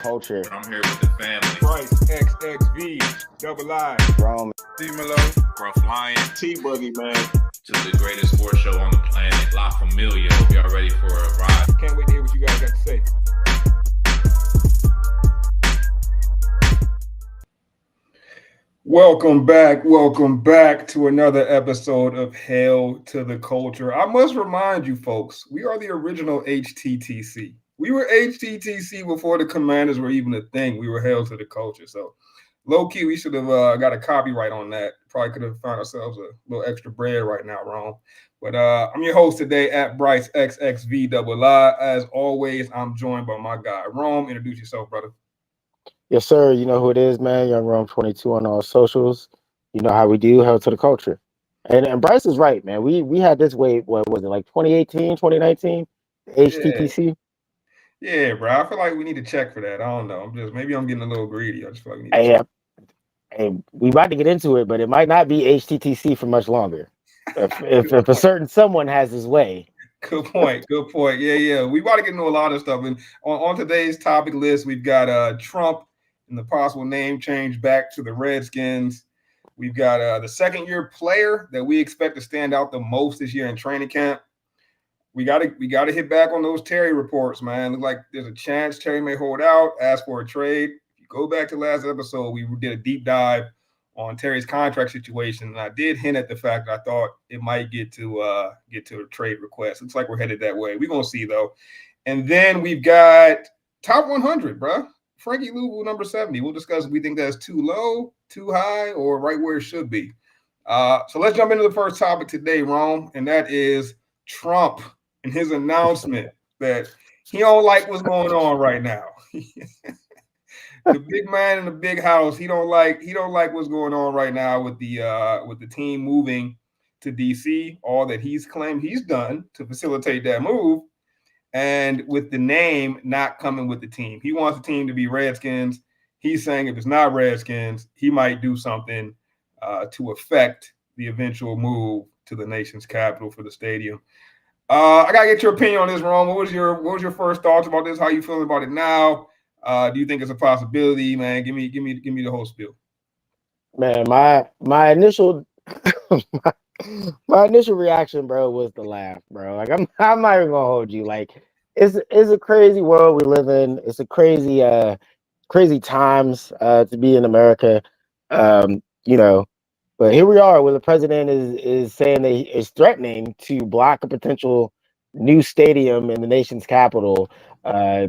Culture. I'm here with the family. Bryce, XXV, Double I, Rome. D-Melo, Gruff Lion, T-Buggy, man. to the greatest sports show on the planet, La Familia. Hope y'all ready for a ride. Can't wait to hear what you guys got to say. Welcome back to another episode of Hail to the Culture. I must remind you folks, we are the original HTTC. We were HTTC before the Commanders were even a thing. We were Hail to the Culture. So low-key, we should have got a copyright on that. Probably could have found ourselves a little extra bread right now, Rome. But I'm your host today at Bryce XXV. As always, I'm joined by my guy, Rome. Introduce yourself, brother. Yes, sir. You know who it is, man. Young Rome 22 on all socials. You know how we do. Hell to the culture. And Bryce is right, man. We had this way, what was it, like 2018, 2019? HTTC? Yeah, bro. I feel like we need to check for that. I don't know. Maybe I'm getting a little greedy. I just feel like we need to check. Hey, we about to get into it, but it might not be HTTC for much longer. If a certain someone has his way. Good point. Yeah. We about to get into a lot of stuff. And on today's topic list, we've got Trump and the possible name change back to the Redskins. We've got the second-year player that we expect to stand out the most this year in training camp. We gotta hit back on those Terry reports, man. Look like there's a chance Terry may hold out, ask for a trade. If you go back to last episode, we did a deep dive on Terry's contract situation, and I did hint at the fact that I thought it might get to a trade request. Looks like we're headed that way. We're gonna see though. And then we've got top 100, bro. Frankie Louisville, number 70. We'll discuss if we think that's too low, too high, or right where it should be. So let's jump into the first topic today, Rome, and that is Trump and his announcement that he don't like what's going on right now. The big man in the big house, he don't like what's going on right now with the team moving to DC, all that he's claimed he's done to facilitate that move, and with the name not coming with the team. He wants the team to be Redskins. He's saying if it's not Redskins, he might do something to affect the eventual move to the nation's capital for the stadium. I gotta get your opinion on this, Ron. What was your first thoughts about this? How you feeling about it now? Do you think it's a possibility, man? Give me the whole spiel. Man, my initial my initial reaction, bro, was to laugh, bro. Like I'm not even gonna hold you. Like it's a crazy world we live in. It's a crazy times to be in America. You know, but here we are where the president is saying that he is threatening to block a potential new stadium in the nation's capital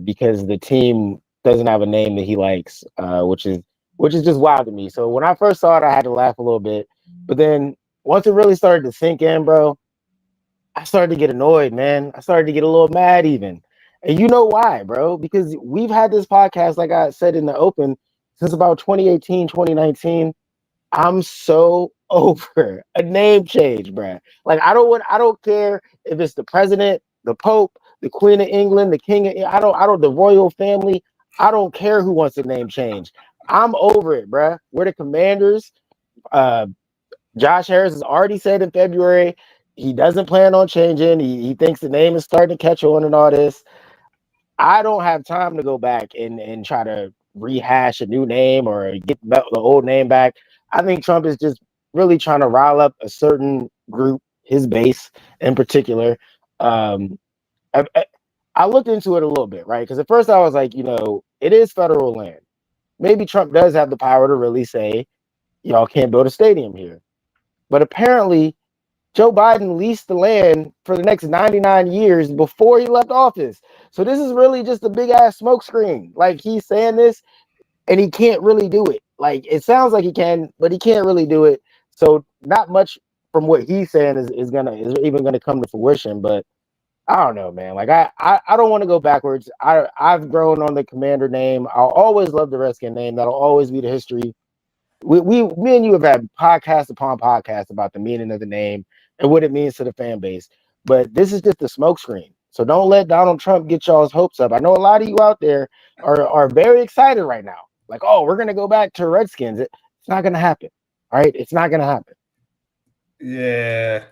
because the team doesn't have a name that he likes, which is just wild to me. So when I first saw it, I had to laugh a little bit, but then once it really started to sink in, bro, I started to get annoyed, man. I started to get a little mad even. And you know why, bro? Because we've had this podcast, like I said in the open, since about 2018, 2019. I'm so over a name change, bro. Like I don't care if it's the president, the Pope, the Queen of England, the King of the royal family. I don't care who wants a name change. I'm over it, bro. We're the Commanders. Josh Harris has already said in February he doesn't plan on changing. He thinks the name is starting to catch on and all this. I don't have time to go back and try to rehash a new name or get the old name back. I think Trump is just really trying to rile up a certain group, his base in particular. I looked into it a little bit, right? Because at first I was like, it is federal land. Maybe Trump does have the power to really say, y'all can't build a stadium here. But apparently, Joe Biden leased the land for the next 99 years before he left office. So this is really just a big ass smokescreen. Like he's saying this and he can't really do it. Like it sounds like he can, but he can't really do it. So not much from what he's saying is even gonna come to fruition. But I don't know, man. Like I don't want to go backwards. I've grown on the Commander name. I'll always love the Redskin name. That'll always be the history. Me and you have had podcast upon podcast about the meaning of the name and what it means to the fan base. But this is just a smokescreen. So don't let Donald Trump get y'all's hopes up. I know a lot of you out there are very excited right now. Like, oh, we're gonna go back to Redskins. It's not gonna happen. All right, it's not gonna happen. Yeah.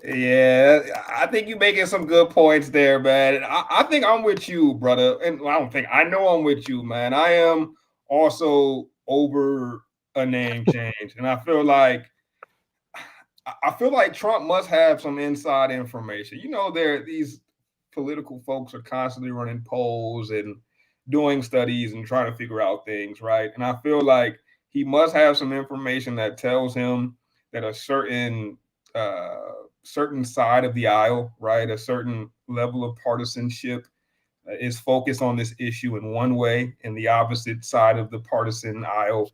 Yeah, I think you're making some good points there, man. And I think I'm with you, brother. And I don't think I know I'm with you, man. I am also over a name change, and I feel like Trump must have some inside information. You know, there these political folks are constantly running polls and doing studies and trying to figure out things, right? And I feel like he must have some information that tells him that a uh, certain side of the aisle, right, a certain level of partisanship is focused on this issue in one way, and the opposite side of the partisan aisle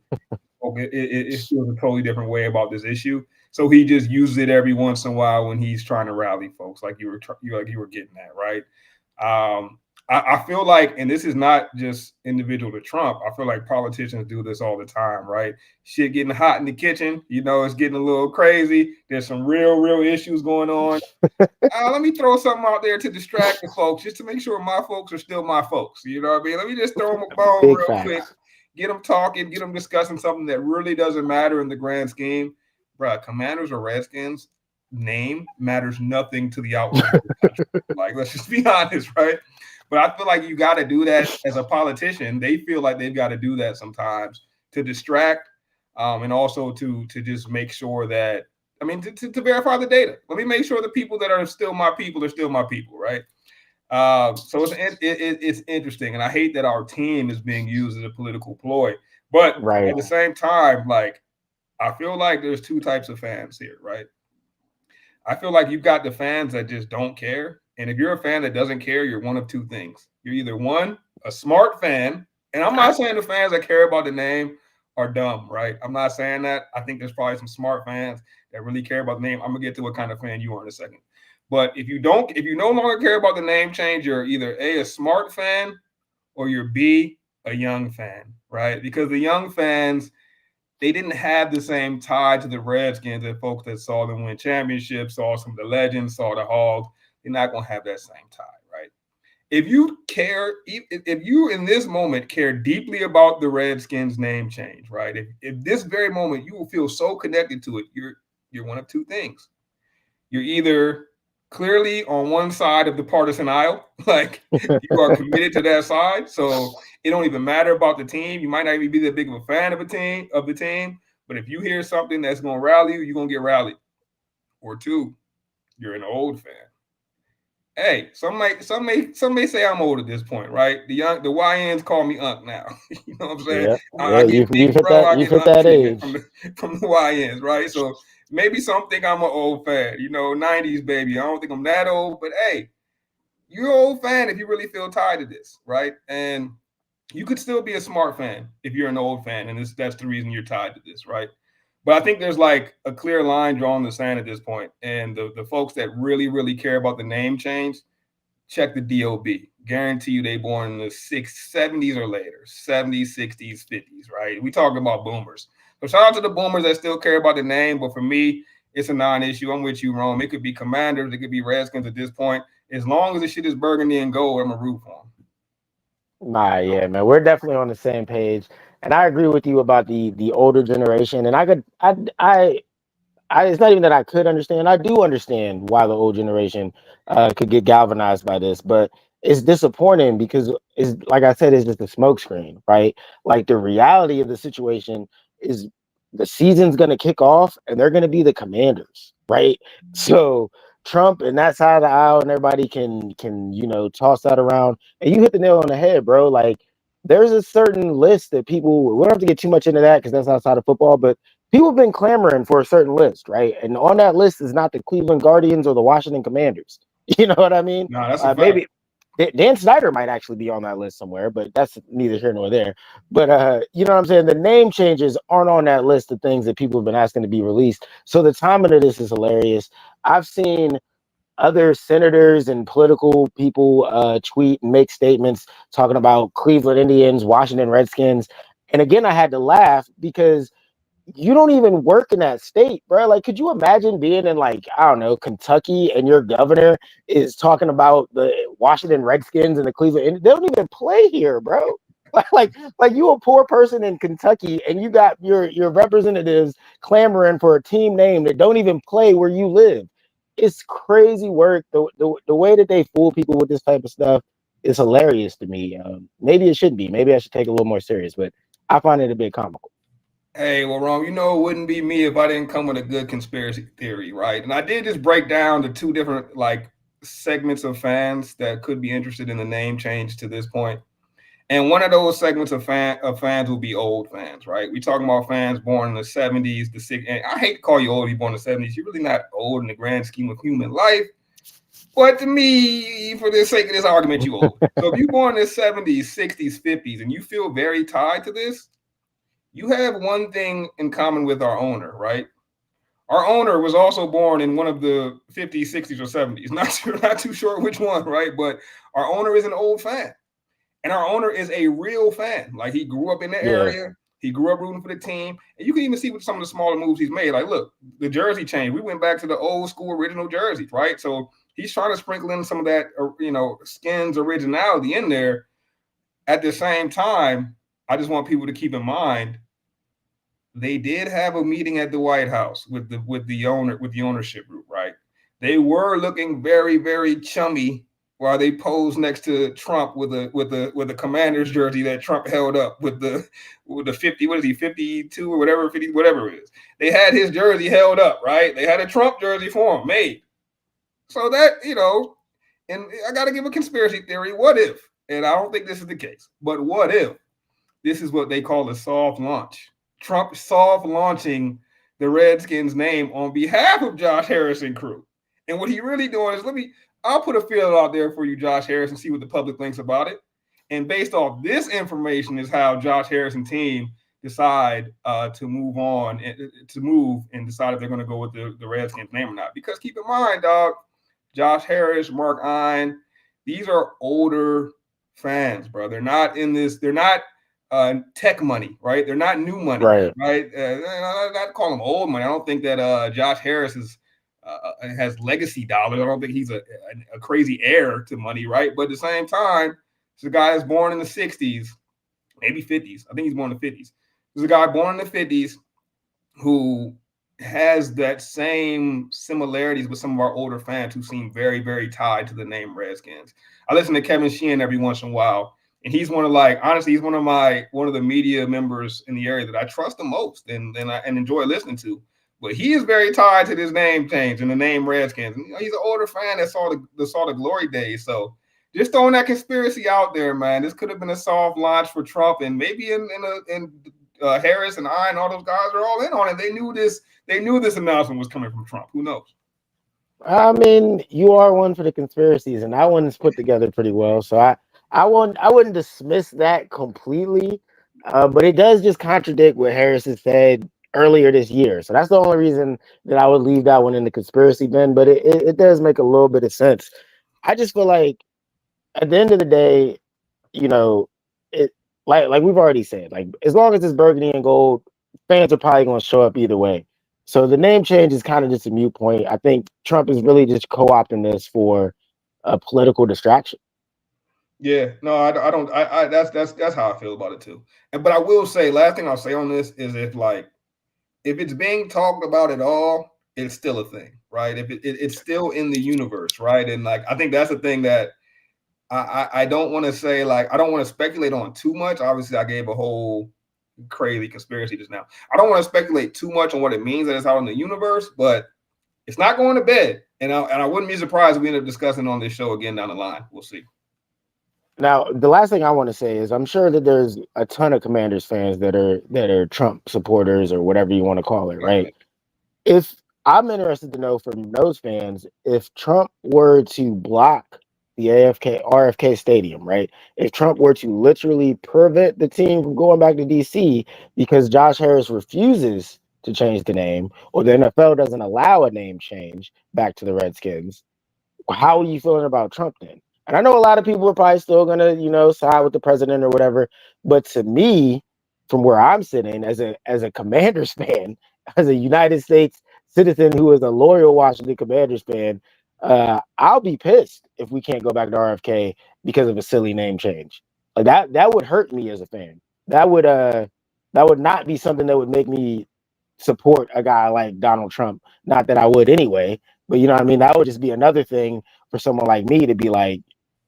it feels a totally different way about this issue. So he just uses it every once in a while when he's trying to rally folks, like you were getting at, right? Um, I feel like, and this is not just individual to Trump. I feel like politicians do this all the time, right? Shit getting hot in the kitchen, you know, it's getting a little crazy. There's some real issues going on. Let me throw something out there to distract the folks, just to make sure my folks are still my folks. You know what I mean? Let me just throw them a bone Big real quick, facts. get them talking, get them discussing something that really doesn't matter in the grand scheme. Bruh, Commanders or Redskins name matters nothing to the outlook of the country. Like, let's just be honest, right? But I feel like you got to do that as a politician. They feel like they've got to do that sometimes to distract, and also to just make sure that to verify the data. Let me make sure the people that are still my people are still my people, right? So it's interesting, and I hate that our team is being used as a political ploy. But Right. at the same time, like I feel like there's two types of fans here, right? I feel like you've got the fans that just don't care, and if you're a fan that doesn't care, you're one of two things. You're either one, a smart fan, and I'm not saying the fans that care about the name are dumb, right? I'm not saying that. I think there's probably some smart fans that really care about the name. I'm gonna get to what kind of fan you are in a second. But if you no longer care about the name change, you're either a smart fan or you're B, a young fan, right? Because the young fans, they didn't have the same tie to the Redskins that folks that saw them win championships, saw some of the legends, saw the Hogs. They're not going to have that same tie, right? If you care, if you in this moment care deeply about the Redskins name change, right? If this very moment you will feel so connected to it, you're one of two things. You're either clearly on one side of the partisan aisle, like you are committed to that side, so it don't even matter about the team. You might not even be that big of a fan of the team, but if you hear something that's going to rally you, you're going to get rallied. Or two, you're an old fan. Hey, some may say I'm old at this point, right? The YNs call me Unc now. You know what I'm saying? Yeah. I Yeah. get You've big hit bro, that. I You've get hit Unc that treatment age. from the YNs, right? So maybe some think I'm an old fan, you know, 90s baby. I don't think I'm that old, but hey, you're an old fan if you really feel tied to this, right? And you could still be a smart fan if you're an old fan, and that's the reason you're tied to this, right? But I think there's like a clear line drawn in the sand at this point, and the folks that really care about the name change, check the DOB. Guarantee you they born in the 70s or later, 70s, 60s, 50s, right? We talking about boomers. So shout out to the boomers that still care about the name, but for me, it's a non-issue. I'm with you, Rome. It could be Commanders, it could be Redskins at this point. As long as the shit is burgundy and gold, I'm a root for them. Nah, yeah, man, we're definitely on the same page, and I agree with you about the older generation. And it's not even that I could understand. I do understand why the old generation could get galvanized by this, but it's disappointing because it's like I said, it's just a smokescreen, right? Like the reality of the situation is the season's going to kick off and they're going to be the Commanders, right? So Trump and that side of the aisle and everybody can toss that around, and you hit the nail on the head, bro. Like there's a certain list that people. We don't have to get too much into that because that's outside of football, but people have been clamoring for a certain list, right? And on that list is not the Cleveland Guardians or the Washington Commanders. You know what I mean? No, that's a fact. Maybe Dan Snyder might actually be on that list somewhere, but that's neither here nor there. But you know what I'm saying? The name changes aren't on that list of things that people have been asking to be released. So the timing of this is hilarious. I've seen other senators and political people tweet and make statements talking about Cleveland Indians, Washington Redskins. And again, I had to laugh because you don't even work in that state, bro. Like, could you imagine being in, like, I don't know, Kentucky, and your governor is talking about the Washington Redskins and the Cleveland? They don't even play here, bro. Like you a poor person in Kentucky, and you got your representatives clamoring for a team name that don't even play where you live. it's crazy work. The way that they fool people with this type of stuff is hilarious to me. Maybe it should be. Maybe I should take it a little more serious, but I find it a bit comical. Hey, well, Rome, it wouldn't be me if I didn't come with a good conspiracy theory, right? And I did just break down the two different like segments of fans that could be interested in the name change to this point. And one of those segments of fans will be old fans, right? We talking about fans born in the 70s, the 60s. And I hate to call you old if you're born in the 70s. You're really not old in the grand scheme of human life. But to me, for the sake of this argument, you old. So if you're born in the 70s, 60s, 50s, and you feel very tied to this, you have one thing in common with our owner, right? Our owner was also born in one of the 50s, 60s, or 70s. Not too sure which one, right? But our owner is an old fan. And our owner is a real fan. Like he grew up in the area. He grew up rooting for the team. And you can even see with some of the smaller moves he's made. Like, look, the jersey change. We went back to the old school original jerseys, right? So he's trying to sprinkle in some of that, Skins originality in there. At the same time, I just want people to keep in mind they did have a meeting at the White House with the ownership group, right? They were looking very, very chummy while they posed next to Trump with a Commander's jersey that Trump held up with the 50, what is he, 52 or whatever, 50, whatever it is. They had his jersey held up, right? They had a Trump jersey for him made. So that, and I got to give a conspiracy theory. What if, and I don't think this is the case, but what if this is what they call a soft launch? Trump soft launching the Redskins name on behalf of Josh Harris and crew. And what he really doing is, I'll put a field out there for you, Josh Harris, and see what the public thinks about it. And based off this information is how Josh Harris and team decide to move on, and decide if they're going to go with the Redskins name or not. Because keep in mind, dog, Josh Harris, Mark Ein, these are older fans, bro. They're not in this. They're not tech money, right? They're not new money, right? Not call them old money. I don't think that Josh Harris has legacy dollars. I don't think he's a crazy heir to money, right? But at the same time, it's a guy that's born in the 60s, maybe 50s. I think he's born in the 50s. There's a guy born in the 50s who has that same similarities with some of our older fans who seem very, very tied to the name Redskins. I listen to Kevin Sheehan every once in a while. And he's one of the media members in the area that I trust the most and enjoy listening to. But he is very tied to this name change and the name Redskins. And, he's an older fan that saw the glory days. So just throwing that conspiracy out there, man. This could have been a soft launch for Trump, and maybe in Harris and I and all those guys are all in on it. They knew this. They knew this announcement was coming from Trump. Who knows? I mean, you are one for the conspiracies, and that one's put together pretty well. So I wouldn't dismiss that completely, but it does just contradict what Harris has said earlier this year. So that's the only reason that I would leave that one in the conspiracy bin. But it does make a little bit of sense. I just feel like at the end of the day, it like we've already said, like as long as it's burgundy and gold, fans are probably going to show up either way. So the name change is kind of just a moot point. I think Trump is really just co-opting this for a political distraction. Yeah, no, I don't. That's how I feel about it too. But I will say, last thing I'll say on this is if it's being talked about at all, it's still a thing, right? If it's still in the universe, right? And I think that's the thing that I don't want to say. I don't want to speculate on too much. Obviously, I gave a whole crazy conspiracy just now. I don't want to speculate too much on what it means that it's out in the universe, but it's not going to bed. And I wouldn't be surprised if we end up discussing on this show again down the line. We'll see. Now, the last thing I want to say is I'm sure that there's a ton of Commanders fans that are Trump supporters or whatever you want to call it, right? If I'm interested to know from those fans, if Trump were to block the RFK Stadium, right? If Trump were to literally prevent the team from going back to DC because Josh Harris refuses to change the name, or the NFL doesn't allow a name change back to the Redskins, how are you feeling about Trump then? And I know a lot of people are probably still going to, side with the president or whatever. But to me, from where I'm sitting as a Commanders fan, as a United States citizen who is a loyal Washington Commanders fan, I'll be pissed if we can't go back to RFK because of a silly name change. Like that would hurt me as a fan. That would not be something that would make me support a guy like Donald Trump. Not that I would anyway, But you know what I mean? That would just be another thing for someone like me to be like,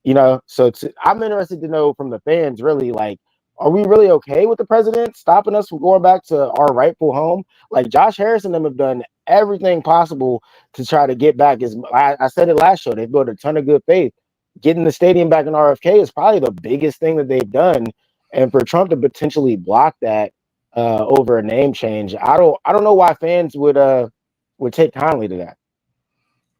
I'm interested to know from the fans really, like, are we really okay with the president stopping us from going back to our rightful home? Like Josh Harris and them have done everything possible to try to get back. I said it last show, they've built a ton of good faith. Getting the stadium back in RFK is probably the biggest thing that they've done. And for Trump to potentially block that over a name change, I don't know why fans would take kindly to that.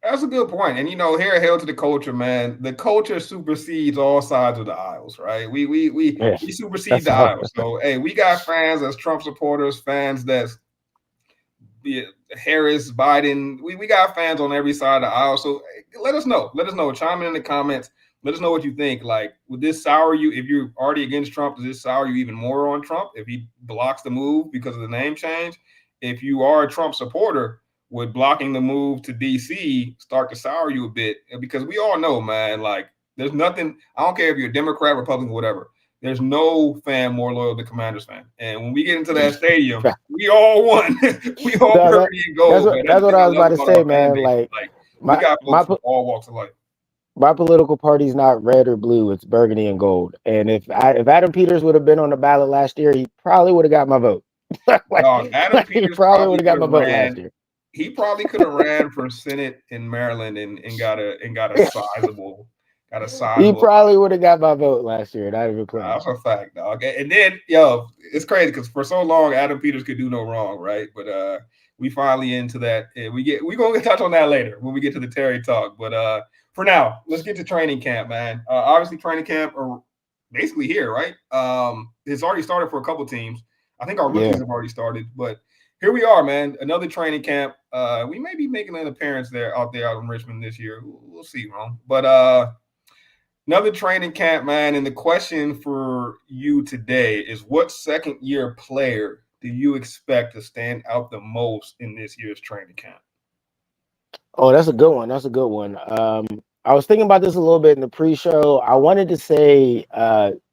That's a good point. And here at Hail to the Culture, man, the culture supersedes all sides of the aisles, right? Yeah, We supersede that's the all. aisles. So hey, we got fans as Trump supporters, fans that's be it Harris, Biden. We got fans on every side of the aisle. So let us know. Let us know. Chime in the comments. Let us know what you think. Like, would this sour you if you're already against Trump? Does this sour you even more on Trump if he blocks the move because of the name change? If you are a Trump supporter, would blocking the move to DC start to sour you a bit? Because we all know, man, like there's nothing. I don't care if you're a Democrat, Republican, whatever. There's no fan more loyal than Commanders fan. And when we get into that stadium, we all won. We all No, burgundy and gold, man. That's that's the what thing I I was love about to about say, our fan man. base. Like Like we my got my folks from all walks of life. my political party's not red or blue; it's burgundy and gold. And if Adam Peters would have been on the ballot last year, he probably would have got my vote. Dog, Adam He Peters probably probably would have could got have my vote last ran. year. He probably could have ran for Senate in Maryland and got a He sizable. probably would have got my vote last year. Not even close. That's a fact, dog. And then, yo, it's crazy because for so long Adam Peters could do no wrong, right? But we finally into that. And we gonna touch on that later when we get to the Terry talk. But for now, let's get to training camp, man. Obviously, training camp are basically here, right? It's already started for a couple teams. I think our rookies Yeah, have already started, but here we are, man. Another training camp. We may be making an appearance out in Richmond this year. We'll see, Ron. But another training camp, man. And the question for you today is what second year player do you expect to stand out the most in this year's training camp? oh, that's a good one. That's a good one. I was thinking about this a little bit in the pre-show. I wanted to say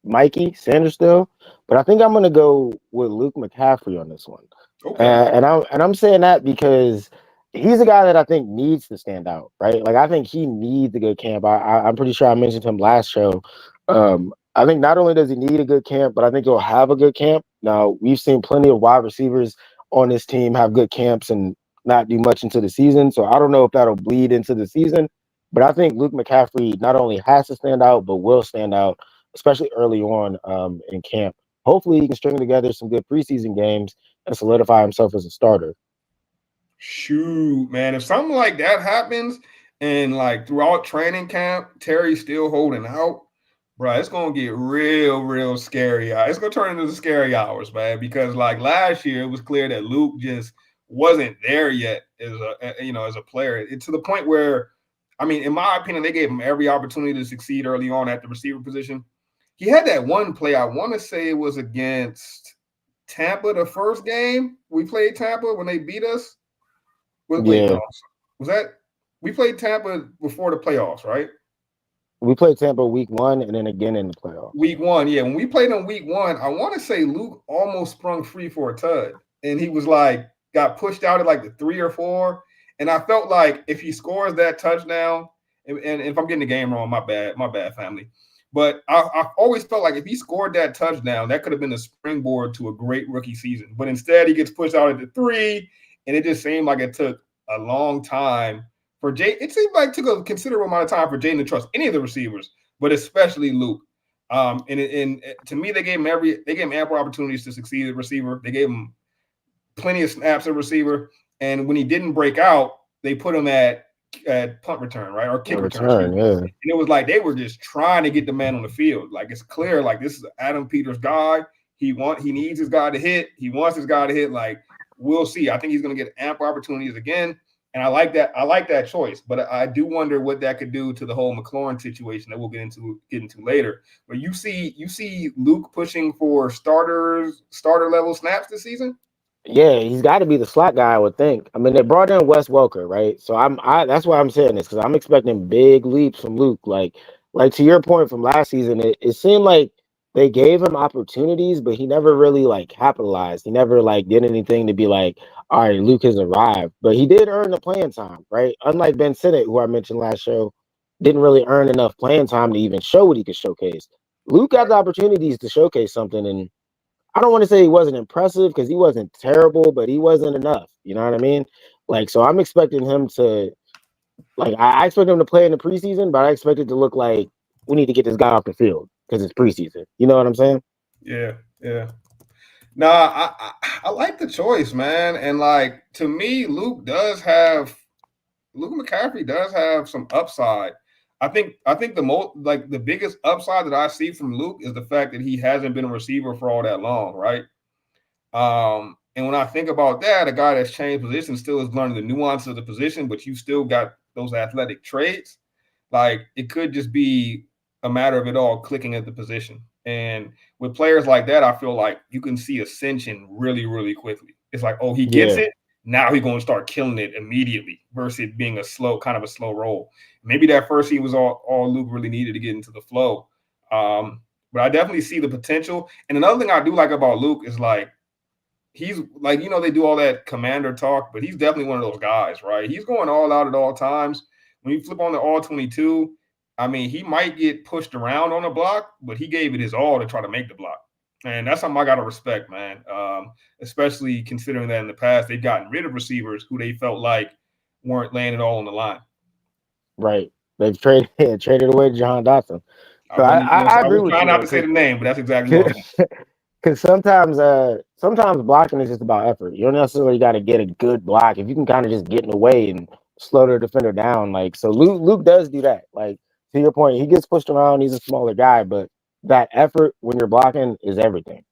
Mikey Sanders still, but I think I'm gonna go with Luke McCaffrey on this one. Okay. And I'm saying that because he's a guy that I think needs to stand out, right? Like I think he needs a good camp. I'm pretty sure I mentioned him last show. I think not only does he need a good camp, but I think he'll have a good camp. Now we've seen plenty of wide receivers on this team have good camps and not do much into the season. So I don't know if that'll bleed into the season, but I think Luke McCaffrey not only has to stand out, but will stand out, especially early on in camp. Hopefully, he can string together some good preseason games and solidify himself as a starter. Shoot, man. If something like that happens and like throughout training camp, Terry's still holding out, bro, it's gonna get real scary. It's gonna turn into the scary hours, man. Because like last year, it was clear that Luke just wasn't there yet as a player. It's to the point where, I mean, in my opinion, they gave him every opportunity to succeed early on at the receiver position. He had that one play. I want to say it was against Tampa, the first game we played Tampa when they beat us. Wait, Yeah, no. Was that we played Tampa before the playoffs, right? we played Tampa week 1 and then again in the playoffs. Week one, yeah. When we played on week one, I want to say Luke almost sprung free for a tud. And he was like, got pushed out at like the 3 or 4. And I felt like if he scores that touchdown, and if I'm getting the game wrong, my bad, family. But I always felt like if he scored that touchdown, that could have been a springboard to a great rookie season. But instead, he gets pushed out at the 3, and it just seemed like it took a long time for Jay. It seemed like it took a considerable amount of time for Jaden to trust any of the receivers, but especially Luke. And to me, they gave him ample opportunities to succeed at receiver. They gave him plenty of snaps at receiver, and when he didn't break out, they put him at punt return, right, or kick return. Excuse me. Yeah. And it was like they were just trying to get the man on the field. Like it's clear, like this is Adam Peters' guy. He needs his guy to hit. He wants his guy to hit. Like we'll see. I think he's going to get ample opportunities again. And I like that. I like that choice, but I do wonder what that could do to the whole McLaurin situation that we'll get into later. But you see Luke pushing for starter level snaps this season. Yeah, he's got to be the slot guy, I would think. I mean, they brought in Wes Welker, right? So that's why I'm saying this because I'm expecting big leaps from Luke. Like to your point from last season, it seemed like they gave him opportunities, but he never really like capitalized. He never like did anything to be like, all right, Luke has arrived. But he did earn the playing time, right? Unlike Ben Sinnott, who I mentioned last show, didn't really earn enough playing time to even show what he could showcase. Luke got the opportunities to showcase something, and I don't want to say he wasn't impressive because he wasn't terrible, but he wasn't enough. You know what I mean? Like, so I'm expecting him to like I expect him to play in the preseason, but I expect it to look like we need to get this guy off the field because it's preseason. You know what I'm saying? Yeah, yeah. Nah, I like the choice, man. And like to me, Luke McCaffrey does have some upside. I think the most like the biggest upside that I see from Luke is the fact that he hasn't been a receiver for all that long, right? And when I think about that, a guy that's changed positions still is learning the nuances of the position, but you still got those athletic traits. Like it could just be a matter of it all clicking at the position. And with players like that, I feel like you can see ascension really, really quickly. It's like, oh, he gets Yeah, it. Now he's going to start killing it immediately versus it being kind of a slow roll. Maybe that first he was all Luke really needed to get into the flow. But I definitely see the potential. And another thing I do like about Luke is like, he's like, they do all that commander talk, but he's definitely one of those guys, right? He's going all out at all times. When you flip on the all 22, I mean, he might get pushed around on the block, but he gave it his all to try to make the block. And that's something I got to respect, man. Especially considering that in the past, they've gotten rid of receivers who they felt like weren't laying it all on the line. right. They've traded traded away John Dotson. I So wasn't, I I agree was with trying you not though, to say because the name, but that's exactly what I meant. because sometimes blocking is just about effort. You don't necessarily got to get a good block. If you can kind of just get in the way and slow the defender down, like so Luke does do that. Like to your point, he gets pushed around. He's a smaller guy, but that effort when you're blocking is everything.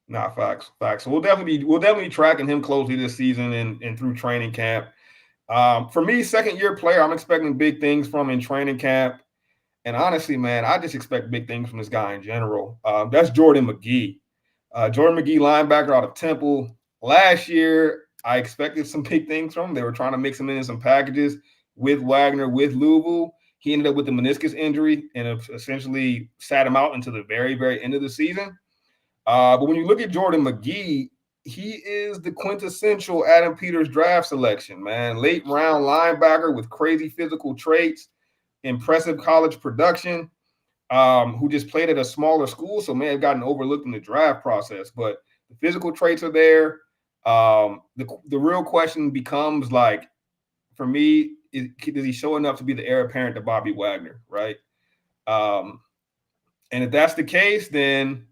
Nah, facts, facts. So we'll definitely be tracking him closely this season and through training camp. For me, second year player, I'm expecting big things from in training camp. And honestly, man, I just expect big things from this guy in general. That's Jordan McGee. Jordan McGee, linebacker out of Temple. Last year, I expected some big things from him. They were trying to mix him in some packages with Wagner, with Louisville. He ended up with the meniscus injury and essentially sat him out until the very, very end of the season. But when you look at Jordan McGee, he is the quintessential Adam Peters draft selection, man. Late round linebacker with crazy physical traits, impressive college production, who just played at a smaller school, so may have gotten overlooked in the draft process. But the physical traits are there. The real question becomes like, for me, does he show enough to be the heir apparent to Bobby Wagner, right? Um, and if that's the case, then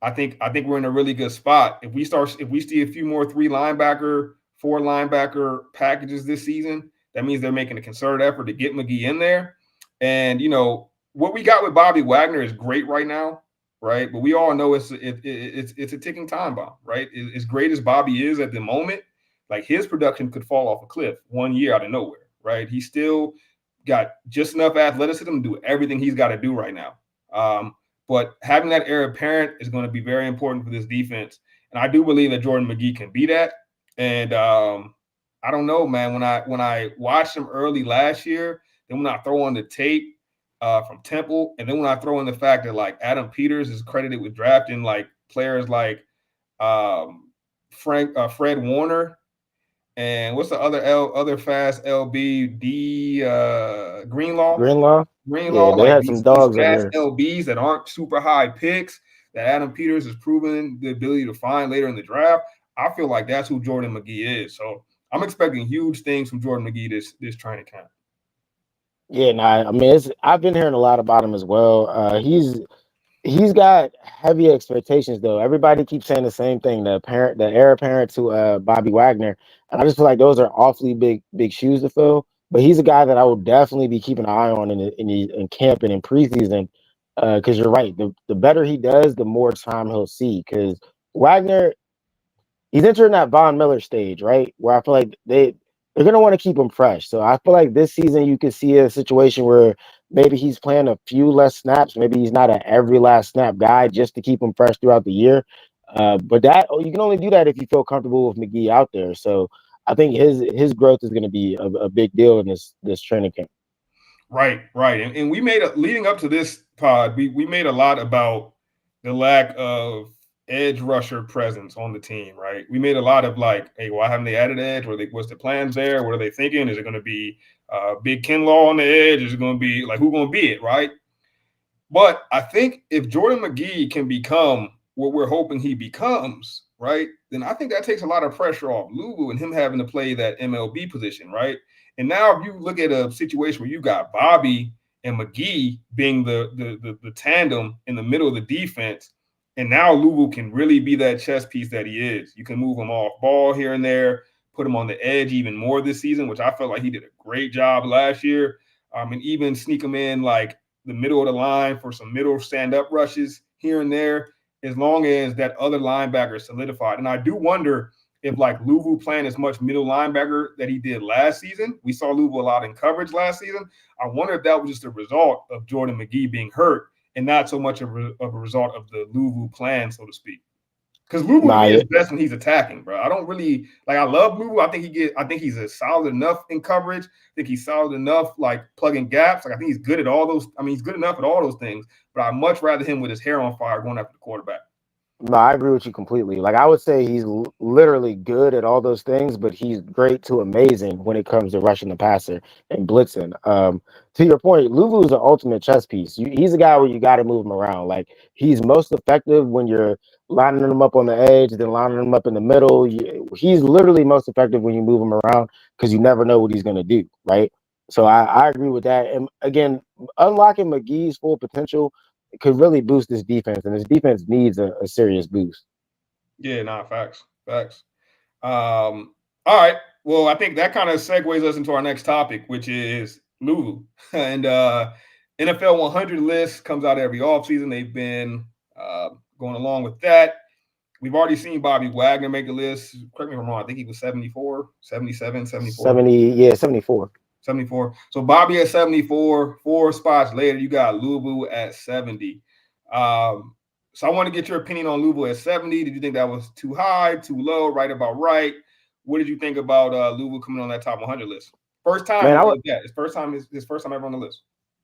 I think we're in a really good spot. If we see a few more 4 linebacker packages this season, that means they're making a concerted effort to get McGee in there. And what we got with Bobby Wagner is great right now, right? But we all know it's a ticking time bomb, right? As great as Bobby is at the moment, like his production could fall off a cliff 1 year out of nowhere, right? He still got just enough athleticism to do everything he's got to do right now. But having that heir apparent is going to be very important for this defense. And I do believe that Jordan McGee can be that. And I don't know, man. When I watched him early last year, then when I throw on the tape from Temple, and then when I throw in the fact that like Adam Peters is credited with drafting like players like Fred Warner, and what's the other fast LB Greenlaw. Greenlaw, yeah, Greenlaw, they like had some these dogs over fast there. LBs that aren't super high picks that Adam Peters has proven the ability to find later in the draft. I feel like that's who Jordan McGee is. So I'm expecting huge things from Jordan McGee this training camp. Yeah, nah, I mean, I've been hearing a lot about him as well. He's got heavy expectations though. Everybody keeps saying the same thing. The heir apparent to Bobby Wagner, and I just feel like those are awfully big shoes to fill. But he's a guy that I will definitely be keeping an eye on in camp and in preseason. Because you're right, the better he does, the more time he'll see. Because Wagner, he's entering that Von Miller stage, right? Where I feel like they're gonna want to keep him fresh. So I feel like this season you could see a situation where maybe he's playing a few less snaps. Maybe he's not an every last snap guy just to keep him fresh throughout the year. But you can only do that if you feel comfortable with McGee out there. So I think his growth is going to be a big deal in this training camp. Right, right. And we made leading up to this pod, we made a lot about the lack of edge rusher presence on the team, right? We made a lot of like, hey, why haven't they added edge? What's the plans there? What are they thinking? Is it going to be Big Kinlaw on the edge? Is it going to be like who's going to be it, right? But I think if Jordan McGee can become what we're hoping he becomes, right, then I think that takes a lot of pressure off Lulu and him having to play that MLB position, right? And now if you look at a situation where you got Bobby and McGee being the tandem in the middle of the defense, and now Lulu can really be that chess piece that he is. You can move him off ball here and there, put him on the edge even more this season, which I felt like he did a great job last year. And even sneak him in like the middle of the line for some middle stand-up rushes here and there, as long as that other linebacker is solidified. And I do wonder if like Louvu playing as much middle linebacker that he did last season. We saw Louvu a lot in coverage last season. I wonder if that was just a result of Jordan McGee being hurt and not so much of a result of the Louvu plan, so to speak. Because Louvu to me is best when he's attacking, bro. I don't really like. I love Louvu. I think he's solid enough in coverage. I think he's solid enough like plugging gaps. Like I think he's good at all those. I mean, he's good enough at all those things. But I'd much rather him with his hair on fire going after the quarterback. No, I agree with you completely. Like I would say he's literally good at all those things, but he's great to amazing when it comes to rushing the passer and blitzing. To your point, Luvu is the ultimate chess piece. He's a guy where you got to move him around. Like he's most effective when you're lining him up on the edge, then lining him up in the middle. He's literally most effective when you move him around because you never know what he's going to do, right? So I agree with that. And again, unlocking McGee's full potential could really boost this defense, and this defense needs a serious boost. Yeah, facts. All right. Well, I think that kind of segues us into our next topic, which is Louvu. And NFL 100 list comes out every offseason. They've been going along with that. We've already seen Bobby Wagner make a list. Correct me if I'm wrong. I think he was 74, 77, 74. 74. 74. So Bobby at 74, 4 spots later, you got Louvu at 70. So I want to get your opinion on Louvu at 70. Did you think that was too high, too low, right about right? What did you think about Louvu coming on that top 100 list? First time, man, his first time ever on the list.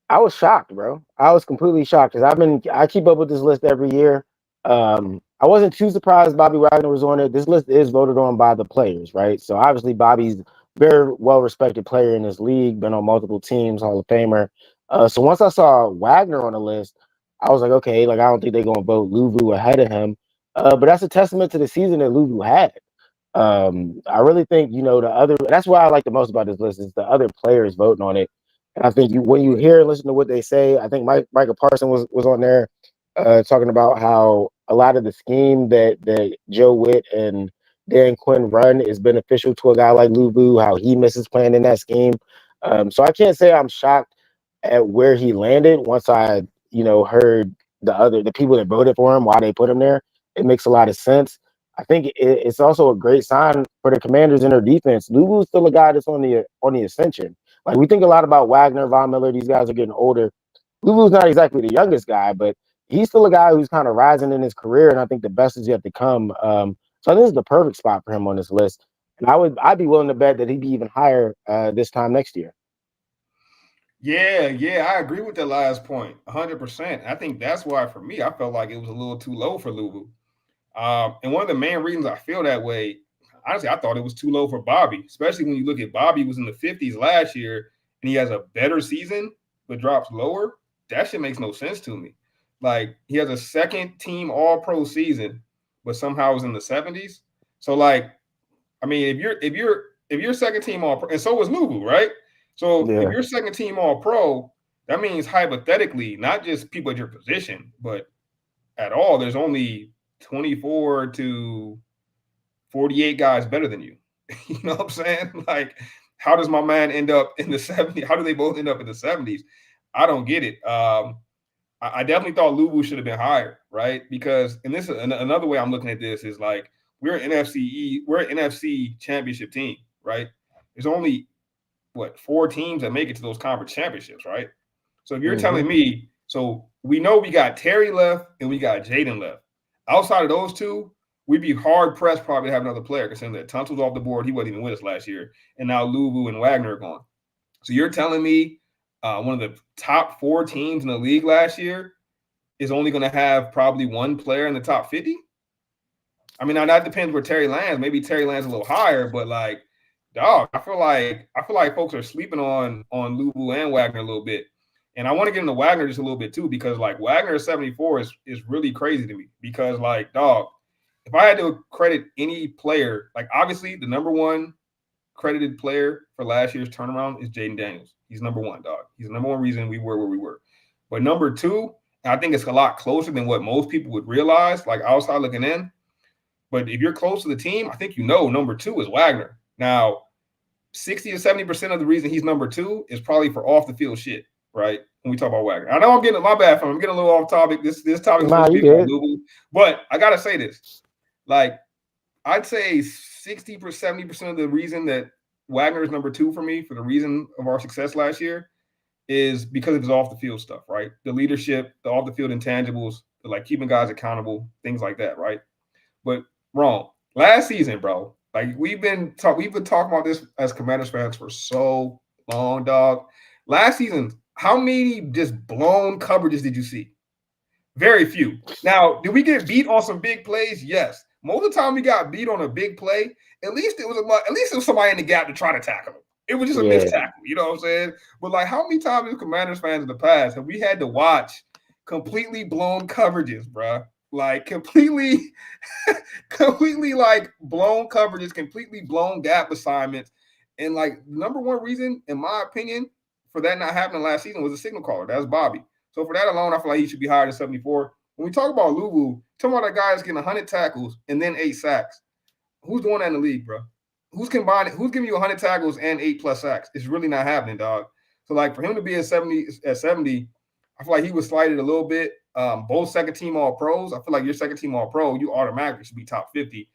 I was shocked, bro. I was completely shocked because I keep up with this list every year. I wasn't too surprised Bobby Wagner was on it. This list is voted on by the players, right? So obviously Bobby's very well-respected player in this league, been on multiple teams, Hall of Famer. So once I saw Wagner on the list, I was like, okay, like I don't think they're going to vote Louvu ahead of him. But that's a testament to the season that Louvu had. I really think, that's what I like the most about this list is the other players voting on it. And I think when you hear and listen to what they say, I think Michael Parson was on there talking about how a lot of the scheme that Joe Witt and Dan Quinn run is beneficial to a guy like Louvu, how he misses playing in that scheme. So I can't say I'm shocked at where he landed once I, heard the people that voted for him, why they put him there. It makes a lot of sense. I think it's also a great sign for the Commanders in their defense. Louvu's still a guy that's on the ascension. Like we think a lot about Wagner, Von Miller, these guys are getting older. Louvu's not exactly the youngest guy, but he's still a guy who's kind of rising in his career, and I think the best is yet to come. So I think this is the perfect spot for him on this list. And I'd be willing to bet that he'd be even higher this time next year. Yeah, I agree with that last point, 100%. I think that's why, for me, I felt like it was a little too low for Louvu. And one of the main reasons I feel that way, honestly, I thought it was too low for Bobby, especially when you look at Bobby was in the 50s last year, and he has a better season but drops lower. That shit makes no sense to me. Like he has a second team All-Pro season, but somehow is in the 70s. So like, I mean, if you're second team All-Pro, and so was Louvu, right? So if you're second team All-Pro, that means hypothetically, not just people at your position, but at all, there's only 24 to 48 guys better than you. You know what I'm saying? Like, how does my man end up in the 70s? How do they both end up in the 70s? I don't get it. I definitely thought Louvu should have been higher, right? Because, and this is another way I'm looking at this is like, we're an NFC championship team, right? There's only 4 teams that make it to those conference championships, right? So if you're telling me, so we know we got Terry left and we got Jaden left. Outside of those two, we'd be hard pressed probably to have another player, considering that Tunsil's off the board. He wasn't even with us last year, and now Louvu and Wagner are gone. So you're telling me one of the top 4 teams in the league last year is only going to have probably one player in the top 50. I mean, now that depends where Terry lands. Maybe Terry lands a little higher, but like, dog, I feel like folks are sleeping on Luvu and Wagner a little bit. And I want to get into Wagner just a little bit too, because like Wagner 74 is really crazy to me. Because like, dog, if I had to credit any player, like obviously the number one credited player for last year's turnaround is Jaden Daniels. He's number one, dog. He's the number one reason we were where we were. But number two, I think it's a lot closer than what most people would realize, like outside looking in. But if you're close to the team, I think number two is Wagner. Now, 60 to 70% of the reason he's number two is probably for off the field shit, right? When we talk about Wagner. I know I'm getting my bad from I'm getting a little off topic. This topic is supposed to be about Luvu, but I gotta say this. Like, I'd say 60% 70% of the reason that Wagner is number two for me, for the reason of our success last year, is because of his off the field stuff, right? The leadership, the off the field intangibles, like keeping guys accountable, things like that, right? But wrong. Last season, bro, like we've been talking about this as Commanders fans for so long, dog. Last season, how many just blown coverages did you see? Very few. Now, did we get beat on some big plays? Yes. Most of the time we got beat on a big play, at least it was somebody in the gap to try to tackle him. It was just a missed tackle, you know what I'm saying? But like, how many times as Commanders fans in the past have we had to watch completely blown coverages, bro? Like completely like blown coverages, completely blown gap assignments. And like number one reason, in my opinion, for that not happening last season was a signal caller. That's Bobby. So for that alone, I feel like he should be higher than 74. When we talk about Luvu, talking about that guy that's getting 100 tackles and then 8 sacks. Who's doing that in the league, bro? Who's combining? Who's giving you 100 tackles and 8+ sacks? It's really not happening, dog. So like for him to be at 70, I feel like he was slighted a little bit. Both second team all pros. I feel like your second team all pro, you automatically should be top 50.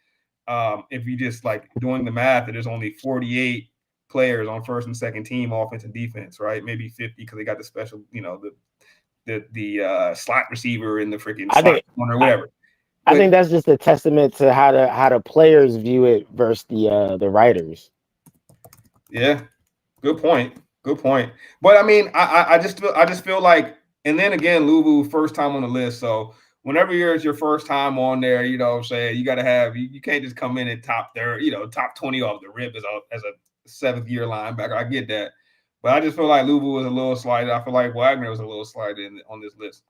If you just like doing the math, that there's only 48 players on first and second team offense and defense, right? Maybe 50 because they got the special, the slot receiver and the freaking slot corner or whatever. I think that's just a testament to how the players view it versus the writers. Yeah, good point. But I mean, I just feel like, and then again, Luvu first time on the list. So whenever it's your first time on there, you know what I'm saying, you got to have, you can't just come in at top 30, top 20 off the rip as a 7th year linebacker. I get that. But I just feel like Luvu was a little slighted. I feel like Wagner was a little slighted on this list.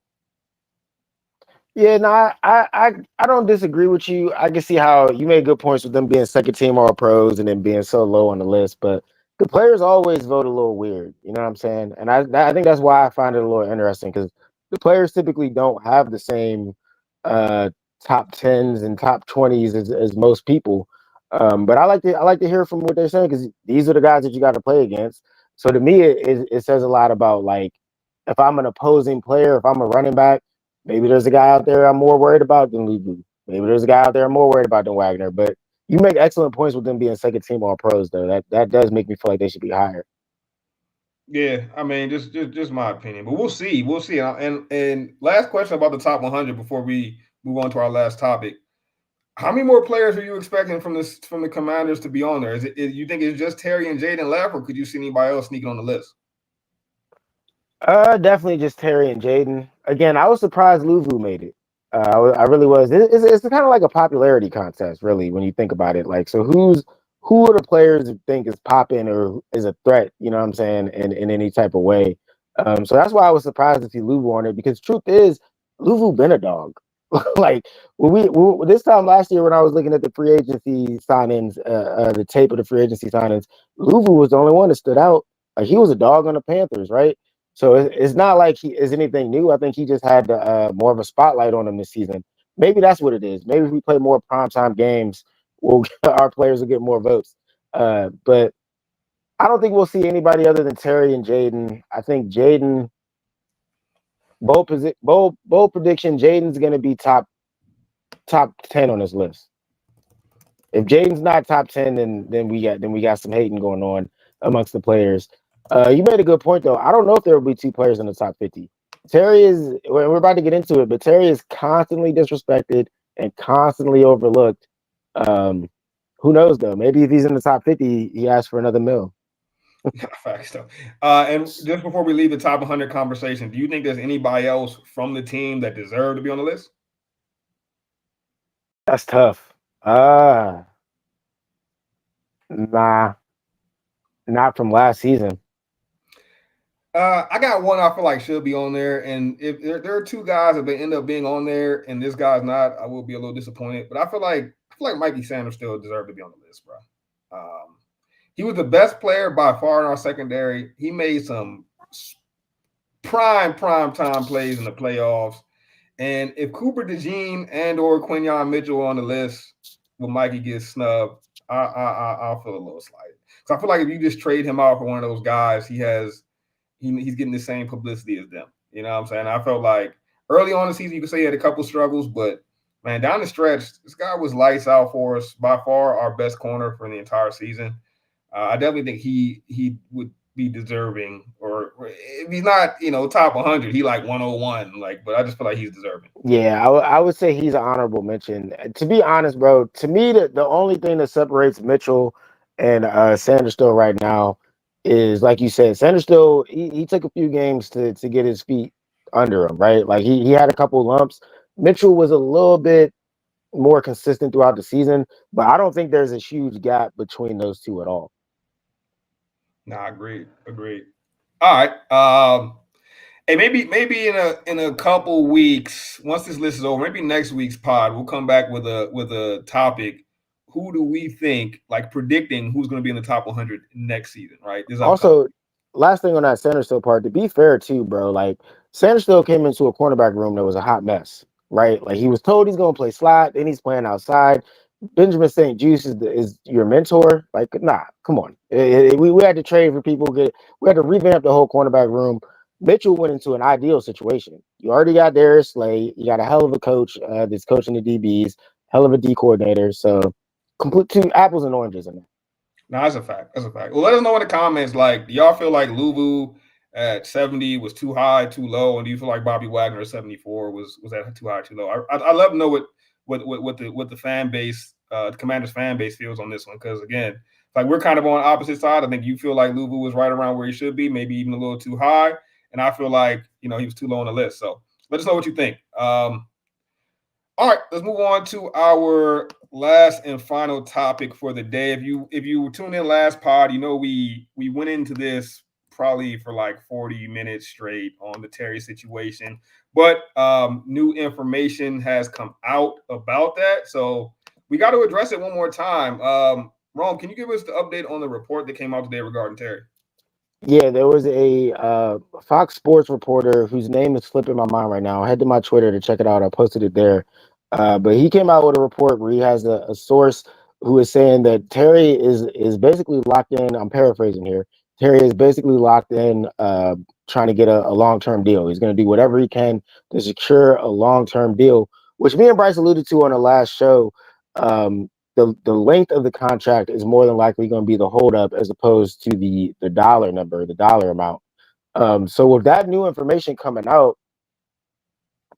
Yeah, no, I don't disagree with you. I can see how you made good points with them being second team all pros and then being so low on the list, but the players always vote a little weird. You know what I'm saying? And I think that's why I find it a little interesting, because the players typically don't have the same top 10s and top 20s as most people. But I like to hear from what they're saying, because these are the guys that you got to play against. So to me, it says a lot about, like, if I'm an opposing player, if I'm a running back, maybe there's a guy out there I'm more worried about than Luvu. Maybe there's a guy out there I'm more worried about than Wagner. But you make excellent points with them being second team all pros, though. That does make me feel like they should be higher. Yeah, I mean, just my opinion, but we'll see. And last question about the top 100 before we move on to our last topic. How many more players are you expecting from the Commanders to be on there? You think it's just Terry and Jaden left, or could you see anybody else sneaking on the list? Definitely just Terry and Jaden. Again, I was surprised Luvu made it. I really was. It's kind of like a popularity contest, really, when you think about it. Like, so who are the players you think is popping or is a threat? You know what I'm saying? In any type of way. So that's why I was surprised to see Luvu on it, because truth is, Luvu been a dog. Like this time last year when I was looking at the free agency signings, the tape of the free agency signings, Luvu was the only one that stood out. Like, he was a dog on the Panthers, right? So it's not like he is anything new. I think he just had more of a spotlight on him this season. Maybe that's what it is. Maybe if we play more primetime games, our players will get more votes. But I don't think we'll see anybody other than Terry and Jaden. I think Jaden, bold prediction, Jaden's going to be top 10 on this list. If Jaden's not top 10, then we got some hating going on amongst the players. You made a good point, though. I don't know if there will be 2 players in the top 50. Terry is, we're about to get into it, but Terry is constantly disrespected and constantly overlooked. Who knows, though? Maybe if he's in the top 50, he asks for another mill. Facts though. And just before we leave the top 100 conversation, do you think there's anybody else from the team that deserve to be on the list? That's tough. Nah, not from last season. I got one I feel like should be on there, and if there are two guys that they end up being on there, and this guy's not, I will be a little disappointed. But I feel like Mikey Sanders still deserved to be on the list, bro. He was the best player by far in our secondary. He made some prime time plays in the playoffs. And if Cooper DeJean and or Quinyon Mitchell are on the list, when Mikey gets snubbed, I'll feel a little slighted. So I feel like if you just trade him out for one of those guys, he's getting the same publicity as them. You know what I'm saying? I felt like early on in the season, you could say he had a couple struggles, but man, down the stretch, this guy was lights out for us. By far, our best corner for the entire season. I definitely think he would be deserving, or if he's not, top 100, he like 101. But I just feel like he's deserving. Yeah, I would say he's an honorable mention. To be honest, bro, to me, the only thing that separates Mitchell and Sanders still right now is, like you said, Sanders still, he took a few games to get his feet under him, right? Like he had a couple lumps. Mitchell was a little bit more consistent throughout the season, but I don't think there's a huge gap between those two at all. Nah, agreed. All right. Hey, maybe in a couple weeks, once this list is over, maybe next week's pod, we'll come back with a topic. Who do we think, like predicting who's going to be in the top 100 next season, right? Also, last thing on that Sandersville part, to be fair too, bro, like Sandersville came into a cornerback room that was a hot mess, right? Like he was told he's going to play slot, then he's playing outside. Benjamin St. Juice is your mentor. Like, nah, come on. We had to trade for people. We had to revamp the whole cornerback room. Mitchell went into an ideal situation. You already got Darius Slay. You got a hell of a coach that's coaching the DBs, hell of a D coordinator. So, complete two apples and oranges in there. No, that's a fact. Well, let us know in the comments. Like, do y'all feel like Luvu at 70 was too high, too low, and do you feel like Bobby Wagner at 74 was that too high, too low? I love to know what the fan base, the Commanders fan base feels on this one, because again, like we're kind of on opposite side. I think you feel like Luvu was right around where he should be, maybe even a little too high, and I feel like he was too low on the list. So let us know what you think. All right, let's move on to our last and final topic for the day. If you tuned in last pod, we went into this probably for like 40 minutes straight on the Terry situation, but new information has come out about that, so we got to address it one more time. Rome, can you give us the update on the report that came out today regarding Terry? Yeah, there was a Fox Sports reporter whose name is slipping my mind right now. I head to my Twitter to check it out. I posted it there. But he came out with a report where he has a source who is saying that Terry is basically locked in. I'm paraphrasing here. Terry is basically locked in, trying to get a long-term deal. He's going to do whatever he can to secure a long-term deal, which me and Bryce alluded to on the last show. The length of the contract is more than likely going to be the holdup as opposed to the dollar number, the dollar amount. So with that new information coming out,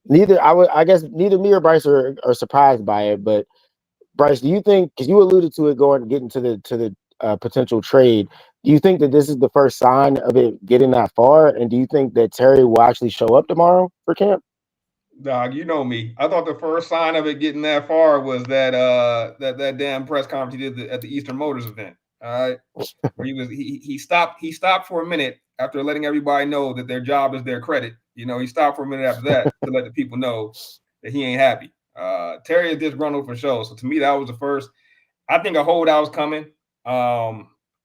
I guess neither me or Bryce are surprised by it. But Bryce, do you think, because you alluded to it getting to the potential trade, do you think that this is the first sign of it getting that far? And do you think that Terry will actually show up tomorrow for camp? Dog, you know me. I thought the first sign of it getting that far was that damn press conference he did at the Eastern Motors event. All right, where he stopped for a minute after letting everybody know that their job is their credit. He stopped for a minute after that to let the people know that he ain't happy. Terry is disgruntled for sure. So to me, that was the first. I think a holdout was coming.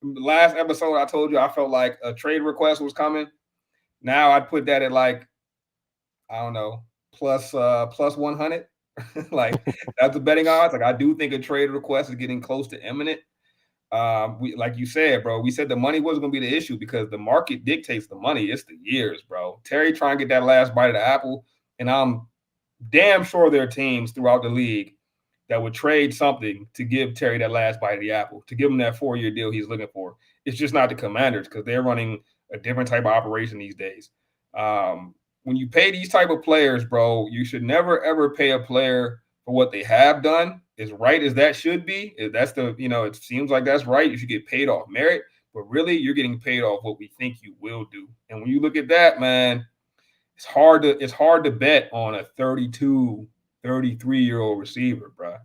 Last episode, I told you I felt like a trade request was coming. Now I'd put that at like, I don't know, plus 100. Like that's the betting odds. Like I do think a trade request is getting close to imminent. We, like you said, bro, we said the money wasn't going to be the issue because the market dictates the money. It's the years, bro. Terry trying to get that last bite of the apple, and I'm damn sure there are teams throughout the league that would trade something to give Terry that last bite of the apple, to give him that 4-year deal he's looking for. It's just not the Commanders because they're running a different type of operation these days. When you pay these type of players, bro, you should never, ever pay a player for what they have done. As right as that should be, if that's it seems like that's right. You should get paid off merit. but really you're getting paid off what we think you will do. And when you look at that, man, it's hard to bet on a 32, 33-year-old receiver, bro.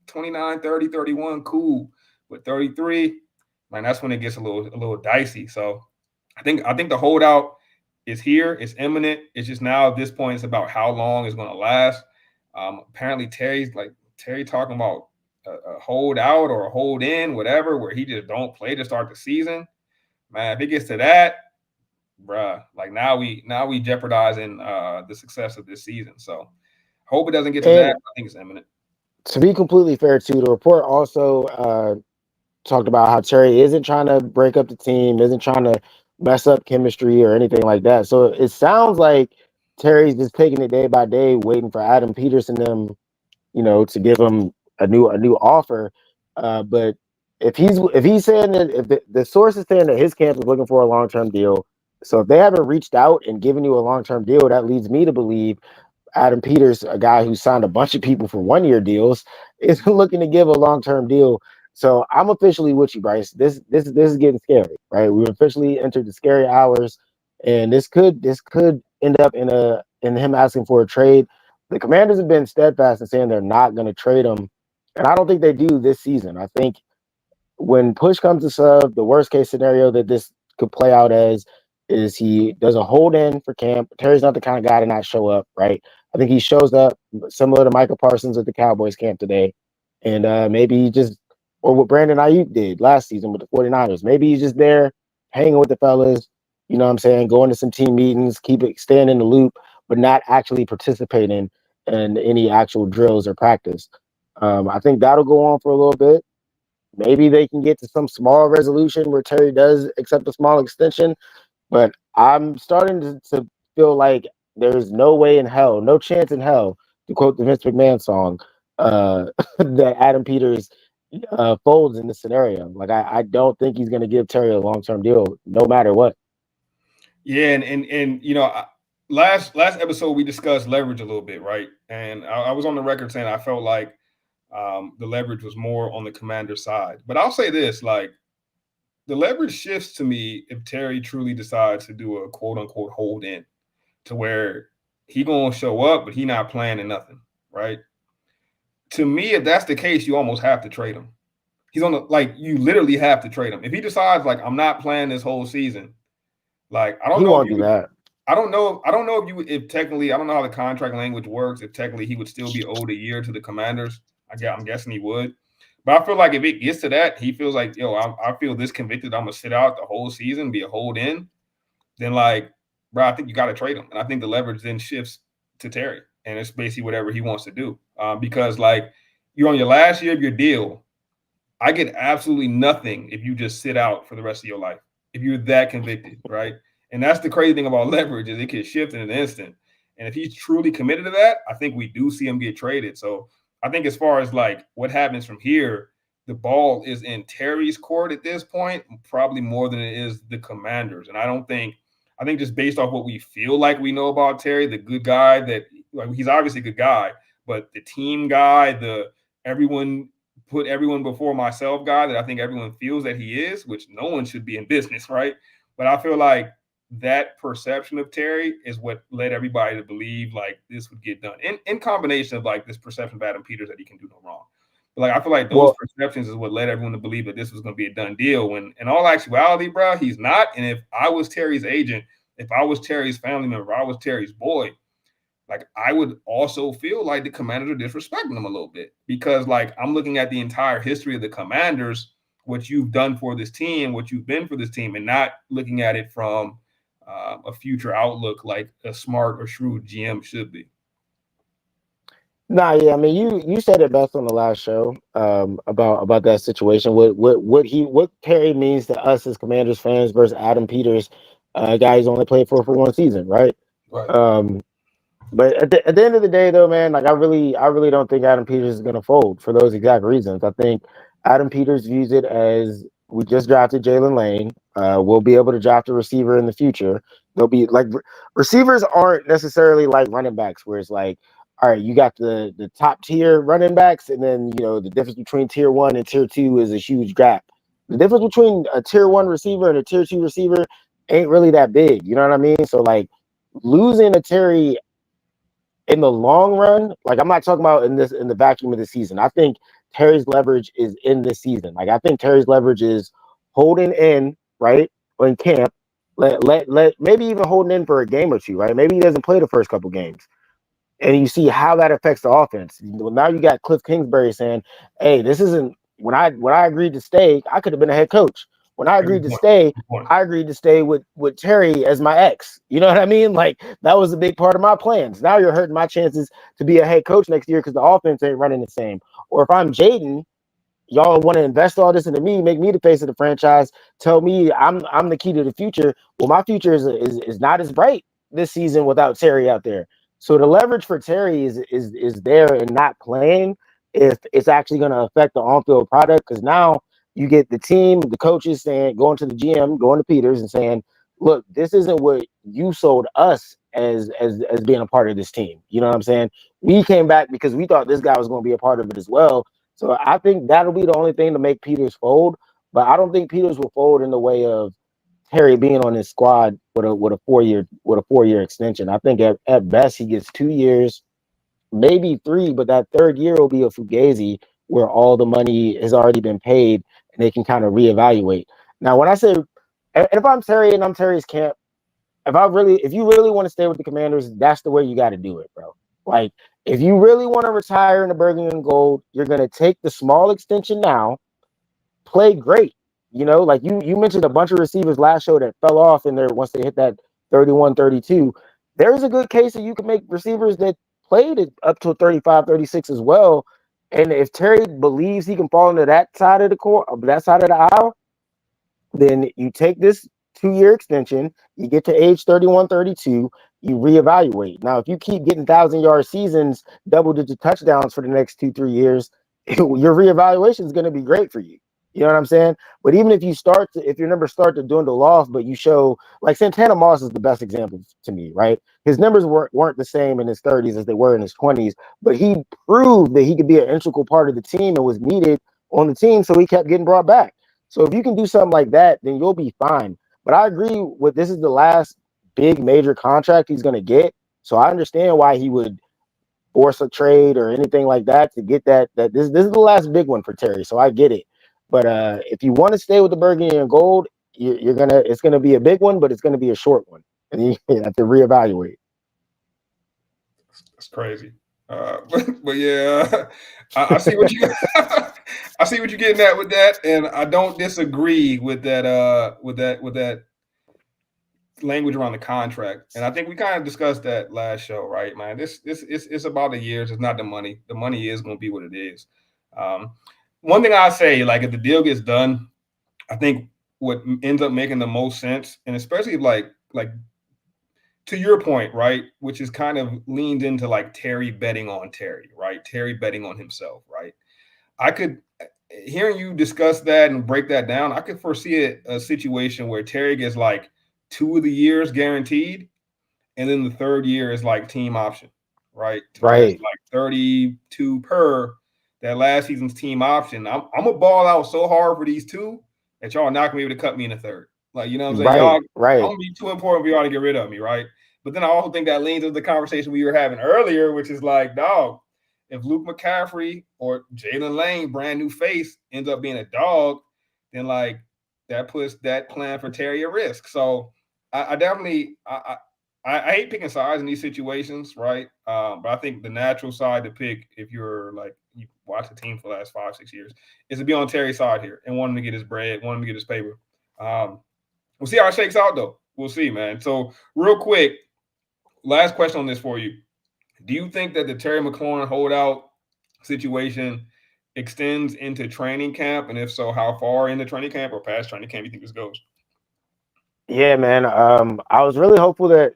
29, 30, 31, cool. But 33, man, that's when it gets a little dicey. So I think the holdout is here. It's imminent. It's just now at this point, it's about how long it's going to last. Apparently, Terry talking about a hold out or a hold in, whatever, where he just don't play to start the season. Man, if it gets to that, bruh, like now we jeopardizing the success of this season. So hope it doesn't get to that. And I think it's imminent. to be completely fair, too, the report also talked about how Terry isn't trying to break up the team, isn't trying to mess up chemistry or anything like that. So it sounds like Terry's just taking it day by day, waiting for Adam Peterson them, to give him a new offer. But if he's saying that, if the source is saying that his camp is looking for a long-term deal, so if they haven't reached out and given you a long-term deal, that leads me to believe Adam Peters, a guy who signed a bunch of people for 1-year deals, is looking to give a long-term deal. So I'm officially with you, Bryce. This is getting scary, right? We've officially entered the scary hours, and this could end up in him asking for a trade. The Commanders have been steadfast in saying they're not going to trade him, and I don't think they do this season. I think when push comes to shove, the worst case scenario that this could play out as is he does a hold in for camp. Terry's not the kind of guy to not show up, right? I think he shows up similar to Michael Parsons at the Cowboys camp today. And maybe he just, or what Brandon Ayuk did last season with the 49ers. Maybe he's just there hanging with the fellas, you know what I'm saying, going to some team meetings, staying in the loop, but not actually participating in any actual drills or practice. I think that'll go on for a little bit. Maybe they can get to some small resolution where Terry does accept a small extension, but I'm starting to feel like there's no way in hell, no chance in hell, to quote the Vince McMahon song, that Adam Peters folds in this scenario. Like I don't think he's going to give Terry a long-term deal, no matter what. Yeah, and last episode we discussed leverage a little bit, right? And I was on the record saying I felt like the leverage was more on the Commander side. But I'll say this, like, the leverage shifts to me if Terry truly decides to do a quote unquote hold in, to where he gonna show up, but he not playing in nothing, right? To me, if that's the case, you almost have to trade him. He's on the, like, you literally have to trade him. If he decides like I'm not playing this whole season, like I don't He know won't if you do would, that. I don't know if technically, I don't know how the contract language works. If technically he would still be owed a year to the Commanders, I'm guessing he would. But I feel like if it gets to that, he feels like, yo, I feel this convicted. I'm gonna sit out the whole season, be a hold in. Then like, bro, I think you got to trade him, and I think the leverage then shifts to Terry, and it's basically whatever he wants to do. Because like you're on your last year of your deal, I get absolutely nothing if you just sit out for the rest of your life. If you're that convicted, right? And that's the crazy thing about leverage is it can shift in an instant. And if he's truly committed to that, I think we do see him get traded. So I think as far as like what happens from here, the ball is in Terry's court at this point, probably more than it is the Commanders. And I think just based off what we feel like we know about Terry, the good guy that, like, he's obviously a good guy, but the team guy, the everyone put everyone before myself guy that I think everyone feels that he is, which no one should be in business, right? But I feel like that perception of Terry is what led everybody to believe like this would get done in combination of like this perception of Adam Peters that he can do no wrong. But like I feel like those Well, perceptions is what led everyone to believe that this was going to be a done deal. When in all actuality, bro, he's not. And if I was Terry's agent, if I was Terry's family member, if I was Terry's boy, like I would also feel like the Commanders are disrespecting them a little bit because like I'm looking at the entire history of the Commanders, what you've done for this team, what you've been for this team, and not looking at it from a future outlook like a smart or shrewd GM should be. nah, yeah, I mean, you said it best on the last show about that situation. What Terry means to us as Commanders fans versus Adam Peters, a guy who's only played for 1 season, right? Right. But at the end of the day, though, man, like I really don't think Adam Peters is going to fold for those exact reasons. I think Adam Peters views it as we just drafted Jalen Lane. We'll be able to draft a receiver in the future. They'll be like receivers aren't necessarily like running backs, where it's like, all right, you got the top tier running backs, and then the difference between tier 1 and tier 2 is a huge gap. The difference between a tier 1 receiver and a tier 2 receiver ain't really that big. You know what I mean? So like losing a Terry in the long run, like I'm not talking about in the vacuum of the season. I think Terry's leverage is in this season. Like I think Terry's leverage is holding in, right? In camp. Let maybe even holding in for a game or two, right? Maybe he doesn't play the first couple games. And you see how that affects the offense. Now you got Cliff Kingsbury saying, "Hey, this isn't when I agreed to stay. I could have been a head coach. When I agreed Good to point. stay, Good point. I agreed to stay with Terry as my ex. You know what I mean? Like that was a big part of my plans. Now you're hurting my chances to be a head coach next year because the offense ain't running the same. Or if I'm Jaden, y'all want to invest all this into me, make me the face of the franchise, tell me I'm the key to the future. Well, my future is not as bright this season without Terry out there. So the leverage for Terry is there and not playing if it's actually going to affect the on-field product because now you get the team, the coaches saying, going to the GM, going to Peters and saying, look, this isn't what you sold us as being a part of this team. You know what I'm saying? We came back because we thought this guy was going to be a part of it as well. So I think that'll be the only thing to make Peters fold. But I don't think Peters will fold in the way of Terry being on his squad with a 4 year extension. I think at best he gets 2 years, maybe three, but that third year will be a fugazi where all the money has already been paid and they can kind of reevaluate. Now, when I say, and if I'm Terry and I'm Terry's camp, if you really want to stay with the Commanders, that's the way you got to do it, bro. Like, if you really want to retire in the burgundy and gold, you're gonna take the small extension now, play great. You know, like you mentioned a bunch of receivers last show that fell off in there once they hit that 31, 32. There's a good case that you can make receivers that played it up to 35, 36 as well. And if Terry believes he can fall into that side of the court, that side of the aisle, then you take this 2 year extension, you get to age 31, 32, you reevaluate. Now, if you keep getting 1,000 yard seasons, double digit touchdowns for the next 2, 3 years, your reevaluation is going to be great for you. You know what I'm saying? But even if your numbers start to dwindle off, but you show like Santana Moss is the best example to me, right? His numbers weren't the same in his 30s as they were in his 20s, but he proved that he could be an integral part of the team and was needed on the team, so he kept getting brought back. So if you can do something like that, then you'll be fine. But I agree with this is the last big major contract he's going to get. So I understand why he would force a trade or anything like that to get that this is the last big one for Terry. So I get it. But if you want to stay with the burgundy and gold, it's gonna be a big one, but it's gonna be a short one, and you have to reevaluate. That's crazy. But yeah, I see what you I see what you're getting at with that, and I don't disagree with that. With that language around the contract, and I think we kind of discussed that last show, right, man? This it's about the years. It's not the money. The money is going to be what it is. Um, One thing I say, like if the deal gets done, I think what ends up making the most sense, and especially like to your point, right, which is kind of leaned into like Terry betting on Terry, right? Terry betting on himself, right? I could hearing you discuss that and break that down, I could foresee a situation where Terry gets like 2 of the years guaranteed, and then the third year is like team option, right? To where it's Right, like 32 per that last season's team option. I'm gonna ball out so hard for these two that y'all are not gonna be able to cut me in the third. Like, you know what I'm saying? Y'all, right, I'm right, gonna be too important for y'all to get rid of me, right? But then I also think that leans into the conversation we were having earlier, which is like, dog, if Luke McCaffrey or Jalen Lane, brand new face, ends up being a dog, then like that puts that plan for Terry at risk. So I definitely I hate picking sides in these situations, right? But I think the natural side to pick if you're like you watch the team for the last 5, 6 years is to be on Terry's side here and want him to get his bread, want him to get his paper. Um, we'll see how it shakes out though. We'll see, man. So real quick, last question on this for you. Do you think that the Terry McLaurin holdout situation extends into training camp? And if so, how far into training camp or past training camp you think this goes? yeah, man. I was really hopeful that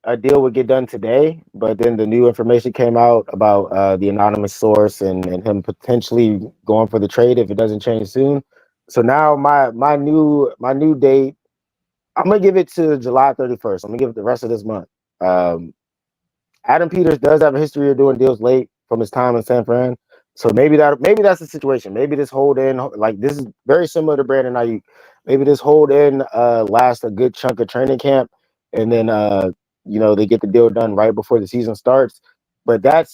a deal would get done today, but then the new information came out about the anonymous source and him potentially going for the trade if it doesn't change soon. So now my new date, I'm gonna give it to July 31st. I'm gonna give it the rest of this month. Um, Adam Peters does have a history of doing deals late from his time in San Fran. So maybe that's the situation. Maybe this hold in, like this is very similar to Brandon Ayuk. Maybe this hold in lasts a good chunk of training camp, and then they get the deal done right before the season starts. But that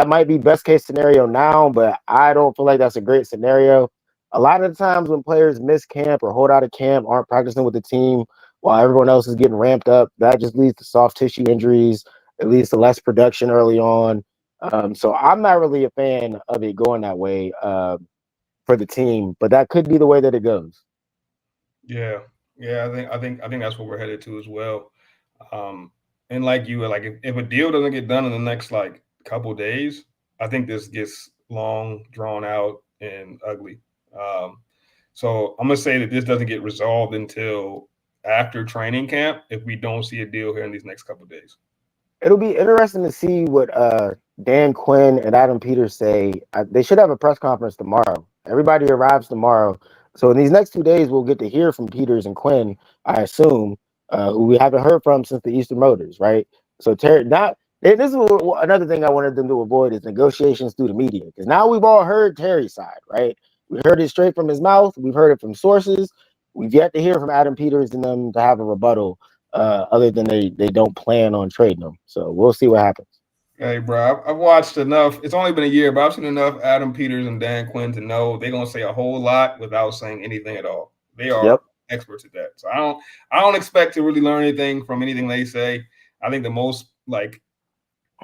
might be best case scenario now, but I don't feel like that's a great scenario. A lot of the times when players miss camp or hold out of camp, aren't practicing with the team while everyone else is getting ramped up, that just leads to soft tissue injuries. It leads to less production early on. So I'm not really a fan of it going that way for the team, but that could be the way that it goes. Yeah, yeah. I think that's what we're headed to as well. Um, and like you, like if a deal doesn't get done in the next like couple days, I think this gets long, drawn out, and ugly. Um, so I'm gonna say that this doesn't get resolved until after training camp if we don't see a deal here in these next couple days. It'll be interesting to see what Dan Quinn and Adam Peters say. They should have a press conference tomorrow. Everybody arrives tomorrow. So in these next 2 days, we'll get to hear from Peters and Quinn, I assume, who we haven't heard from since the Easter Motors, right? So Terry, not this is another thing I wanted them to avoid is negotiations through the media, because now we've all heard Terry's side, right? We heard it straight from his mouth. We've heard it from sources. We've yet to hear from Adam Peters and them to have a rebuttal other than they don't plan on trading them. So we'll see what happens. Hey, bro, I've watched enough. It's only been a year, but I've seen enough Adam Peters and Dan Quinn to know they're gonna say a whole lot without saying anything at all. They are Yep. experts at that. So I don't expect to really learn anything from anything they say. I think the most like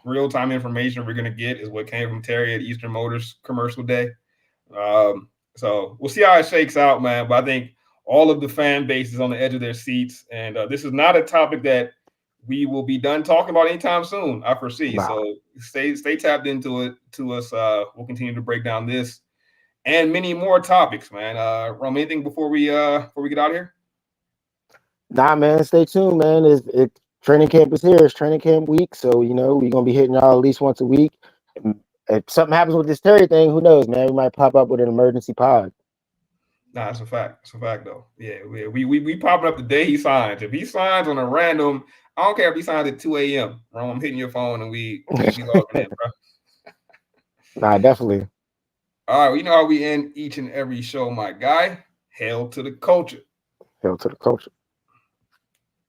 real time information we're gonna get is what came from Terry at Eastern Motors commercial day. So we'll see how it shakes out, man. But I think all of the fan base is on the edge of their seats, and this is not a topic that we will be done talking about anytime soon. I foresee. Nah. So stay tapped into it. To us, we'll continue to break down this and many more topics, man. Rome, anything before we get out of here? Nah, man. Stay tuned, man. It training camp is here. It's training camp week, so we're gonna be hitting y'all at least once a week. If something happens with this Terry thing, who knows, man? We might pop up with an emergency pod. Nah, it's a fact. It's a fact, though. Yeah, we popping up the day he signs. If he signs on a random, I don't care if he signs at 2 a.m. Rome, I'm hitting your phone and we logging in, bro. Nah, definitely. All right, well, you know how we end each and every show, my guy. Hail to the culture. Hell to the culture.